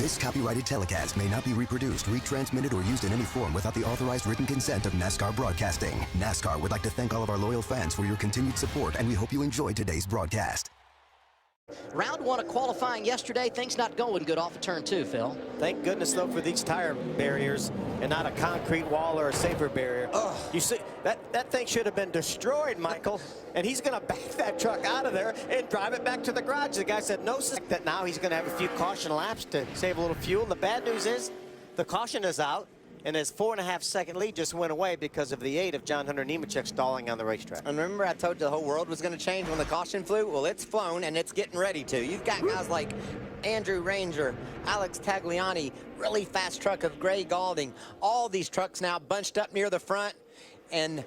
This copyrighted telecast may not be reproduced, retransmitted, or used in any form without the authorized written consent of NASCAR Broadcasting. NASCAR would like to thank all of our loyal fans for your continued support, and we hope you enjoyed today's broadcast. Round one of qualifying yesterday, things not going good off of turn two, Phil. Thank goodness, though, for these tire barriers and not a concrete wall or a safer barrier. Oh. You see, that thing should have been destroyed, Michael, and he's going to back that truck out of there and drive it back to the garage. The guy said no, that now he's going to have a few caution laps to save a little fuel. And the bad news is the caution is out, and his 4.5-second lead just went away because of the 8 of John Hunter Nemechek stalling on the racetrack. And remember, I told you the whole world was going to change when the caution flew? Well, it's flown, and it's getting ready to. You've got guys like Andrew Ranger, Alex Tagliani, really fast truck of Gray Galding. All these trucks now bunched up near the front, and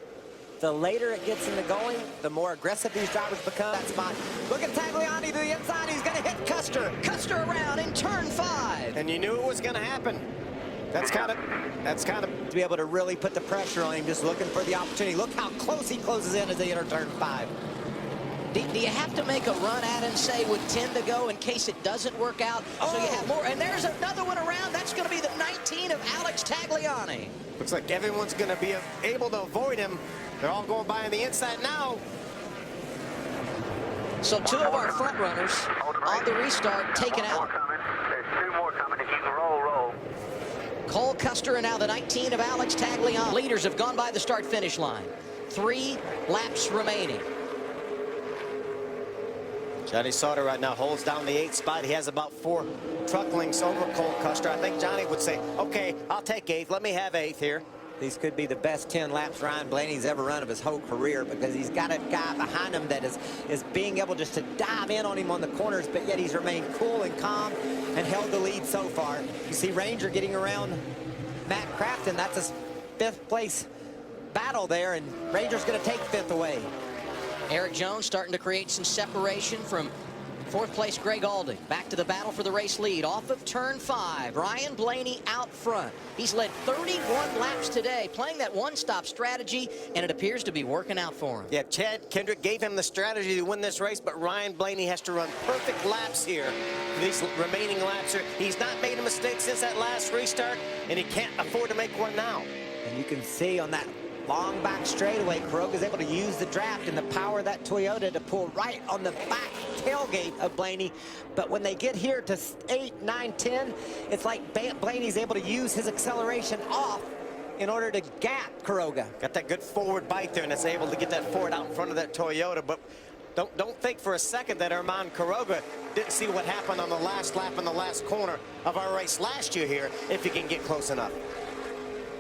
the later it gets into going, the more aggressive these drivers become. That spot. Look at Tagliani to the inside. He's going to hit Custer. Custer around in turn 5. And you knew it was going to happen. That's kind of to be able to really put the pressure on him, just looking for the opportunity. Look how close he closes in as they enter turn 5. Do you have to make a run at him, say, with 10 to go in case it doesn't work out? Oh. So you have more. And there's another one around. That's going to be the 19 of Alex Tagliani. Looks like everyone's going to be able to avoid him. They're all going by on the inside now. So 2 of our front runners on the restart taken out. There's 2 more coming. If you can roll. Cole Custer and now the 19 of Alex Tagliani. Leaders have gone by the start-finish line. 3 laps remaining. Johnny Sauter right now holds down the 8th spot. He has about 4 truck lengths over Cole Custer. I think Johnny would say, okay, I'll take 8th. Let me have 8th here. These could be the best 10 laps Ryan Blaney's ever run of his whole career, because he's got a guy behind him that is being able just to dive in on him on the corners, but yet he's remained cool and calm and held the lead so far. You see Ranger getting around Matt Crafton. That's his 5th place battle there, and Ranger's going to take 5th away. Eric Jones starting to create some separation from 4th place Greg Alding. Back to the battle for the race lead off of turn 5. Ryan Blaney out front. He's led 31 laps today, playing that one-stop strategy, and it appears to be working out for him. Yeah, Chad Kendrick gave him the strategy to win this race, but Ryan Blaney has to run perfect laps here. These remaining laps here. He's not made a mistake since that last restart, and he can't afford to make one now. And you can see on that long back straightaway, Kuroga's able to use the draft and the power of that Toyota to pull right on the back tailgate of Blaney. But when they get here to 8, 9, 10, it's like Blaney's able to use his acceleration off in order to gap Kuroga. Got that good forward bite there, and it's able to get that forward out in front of that Toyota. But don't think for a second that Herman Kuroga didn't see what happened on the last lap in the last corner of our race last year here, if he can get close enough.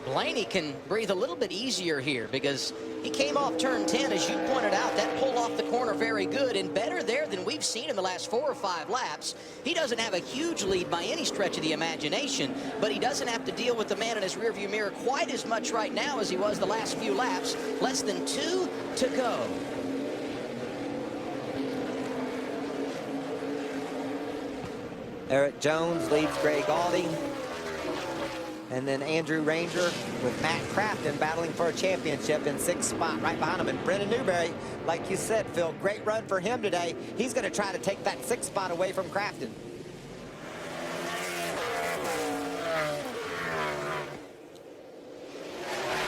Blaney can breathe a little bit easier here because he came off turn 10, as you pointed out. That pull off the corner very good and better there than we've seen in the last 4 or 5 laps. He doesn't have a huge lead by any stretch of the imagination, but he doesn't have to deal with the man in his rearview mirror quite as much right now as he was the last few laps. Less than 2 to go. Eric Jones leads Greg Galding. And then Andrew Ranger with Matt Crafton battling for a championship in 6th spot right behind him. And Brendan Newberry, like you said, Phil, great run for him today. He's going to try to take that 6th spot away from Crafton.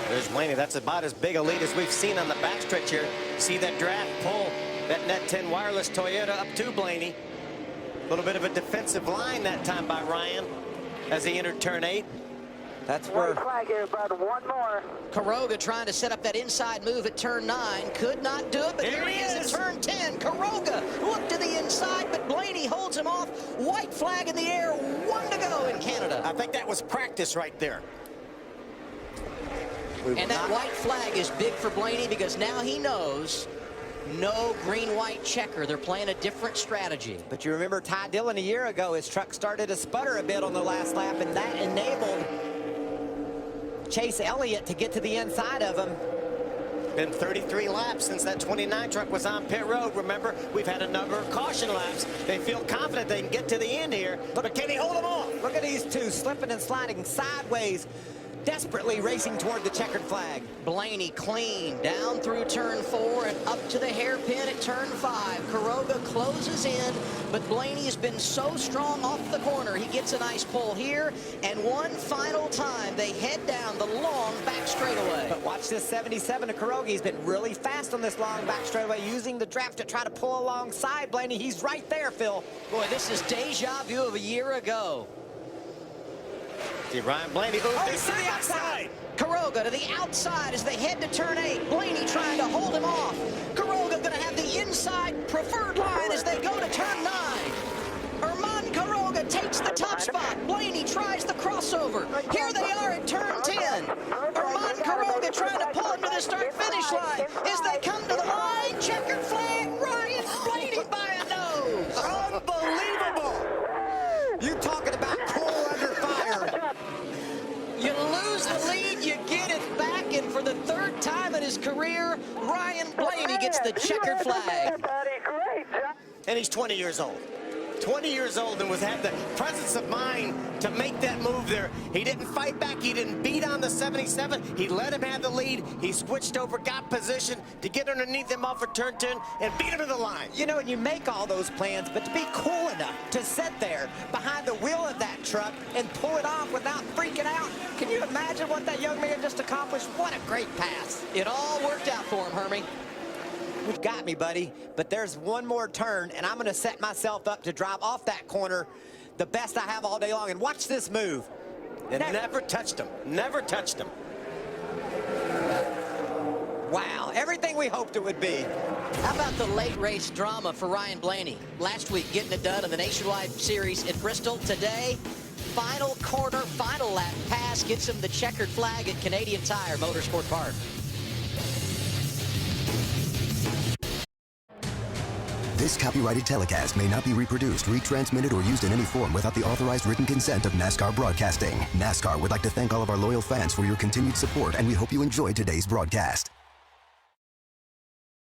There's Blaney. That's about as big a lead as we've seen on the backstretch here. See that draft pull that Net 10 wireless Toyota up to Blaney. A little bit of a defensive line that time by Ryan as he entered turn 8. That's where Flag here, about 1 more. Kuroga trying to set up that inside move at turn 9. Could not do it, but here he is at turn 10. Kuroga looked to the inside, but Blaney holds him off. White flag in the air, 1 to go in Canada. I think that was practice right there. And that white flag is big for Blaney because now he knows no green-white checker. They're playing a different strategy. But you remember Ty Dillon a year ago, his truck started to sputter a bit on the last lap, and that enabled Chase Elliott to get to the inside of him. Been 33 laps since that 29 truck was on pit road. Remember, we've had a number of caution laps. They feel confident they can get to the end here, but can he hold them off? Look at these two slipping and sliding sideways desperately racing toward the checkered flag. Blaney clean down through turn 4 and up to the hairpin at turn 5. Quiroga closes in, but Blaney has been so strong off the corner. He gets a nice pull here, and one final time they head down the long back straightaway. But watch this 77 of Quiroga. He's been really fast on this long back straightaway, using the draft to try to pull alongside Blaney. He's right there, Phil. Boy, this is deja vu of a year ago. See Ryan Blaney. Oh, he's to the outside. Quiroga to the outside as they head to turn 8. Blaney trying to hold him off. Quiroga going to have the inside preferred line as they go to turn 9. Herman Quiroga takes the top spot. Blaney tries the crossover. Here they are at turn 10. Herman Quiroga trying to pull him to the start-finish line. As they come to the line, checkered flag, Ryan Blaney by a nose. Unbelievable. You talking about coal under fire. You lose the lead, you get it back, and for the 3rd time in his career, Ryan Blaney gets the checkered flag. And he's 20 years old. 20 years old and had the presence of mind to make that move there. He didn't fight back. He didn't beat on the 77. He let him have the lead. He switched over, got position to get underneath him off for turn 10 and beat him to the line. You know, and you make all those plans, but to be cool enough to sit there behind the wheel of that truck and pull it off without freaking out. Can you imagine what that young man just accomplished? What a great pass. It all worked out for him, Hermie. You got me, buddy, but there's one more turn, and I'm going to set myself up to drive off that corner the best I have all day long. And watch this move. And never touched him. Never touched him. Wow, everything we hoped it would be. How about the late race drama for Ryan Blaney? Last week, getting it done in the Nationwide Series at Bristol. Today, final corner, final lap pass gets him the checkered flag at Canadian Tire Motorsport Park. This copyrighted telecast may not be reproduced, retransmitted, or used in any form without the authorized written consent of NASCAR Broadcasting. NASCAR would like to thank all of our loyal fans for your continued support, and we hope you enjoyed today's broadcast.